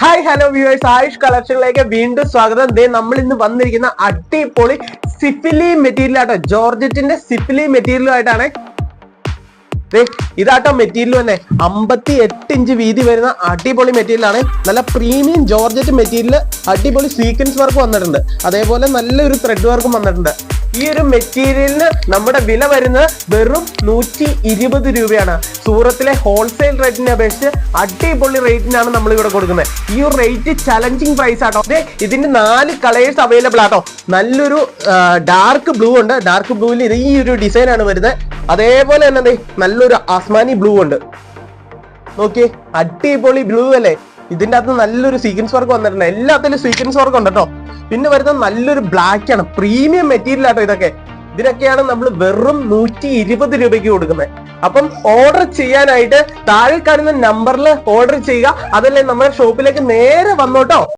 Hi hello viewers, Ayush കളക്ഷനിലേക്ക് വീണ്ടും സ്വാഗതം. നമ്മൾ ഇന്ന് വന്നിരിക്കുന്ന അടിപൊളി സിഫിലി മെറ്റീരിയൽ ആട്ടോ, ജോർജറ്റിന്റെ സിഫിലി മെറ്റീരിയലുമായിട്ടാണ്. ഇതാട്ടോ മെറ്റീരിയൽ തന്നെ 58 ഇഞ്ച് വീതി വരുന്ന അടിപൊളി മെറ്റീരിയൽ ആണ്. നല്ല പ്രീമിയം ജോർജറ്റ് മെറ്റീരിയൽ, അടിപൊളി സീക്വൻസ് വർക്ക് വന്നിട്ടുണ്ട്, അതേപോലെ നല്ലൊരു ത്രെഡ് വർക്കും വന്നിട്ടുണ്ട്. ഈ ഒരു മെറ്റീരിയലിന് നമ്മുടെ വില വരുന്നത് വെറും 120 രൂപയാണ്. സൂറത്തിലെ ഹോൾസെയിൽ റേറ്റിനെ അപേക്ഷിച്ച് അടിപൊളി റേറ്റിനാണ് നമ്മൾ ഇവിടെ കൊടുക്കുന്നത്. ഈ ഒരു റേറ്റ് ചലഞ്ചിങ് പ്രൈസ് ആട്ടോ. ഇതിന്റെ 4 കളേഴ്സ് അവൈലബിൾ ആട്ടോ. നല്ലൊരു ഡാർക്ക് ബ്ലൂ ഉണ്ട്, ഡാർക്ക് ബ്ലൂവിൽ ഇത് ഈ ഒരു ഡിസൈൻ ആണ് വരുന്നത്. അതേപോലെ തന്നെ നല്ലൊരു ആസ്മാനി ബ്ലൂ ഉണ്ട്. നോക്കിയേ, അടിപൊളി ബ്ലൂ അല്ലേ. ഇതിന്റെ അകത്ത് നല്ലൊരു സീക്വൻസ് വർക്ക് വന്നിട്ടുണ്ട്, എല്ലാത്തിലും സീക്വൻസ് വർക്ക് ഉണ്ട് കേട്ടോ. പിന്നെ വരുന്നത് നല്ലൊരു ബ്ലാക്ക് ആണ്, പ്രീമിയം മെറ്റീരിയൽ ആട്ടോ. ഇതിനൊക്കെയാണ് നമ്മൾ വെറും 120 രൂപയ്ക്ക് കൊടുക്കുന്നത്. അപ്പം ഓർഡർ ചെയ്യാനായിട്ട് താഴെ കാണുന്ന നമ്പറിൽ ഓർഡർ ചെയ്യുക, അതല്ലേ നമ്മുടെ ഷോപ്പിലേക്ക് നേരെ വന്നോട്ടോ.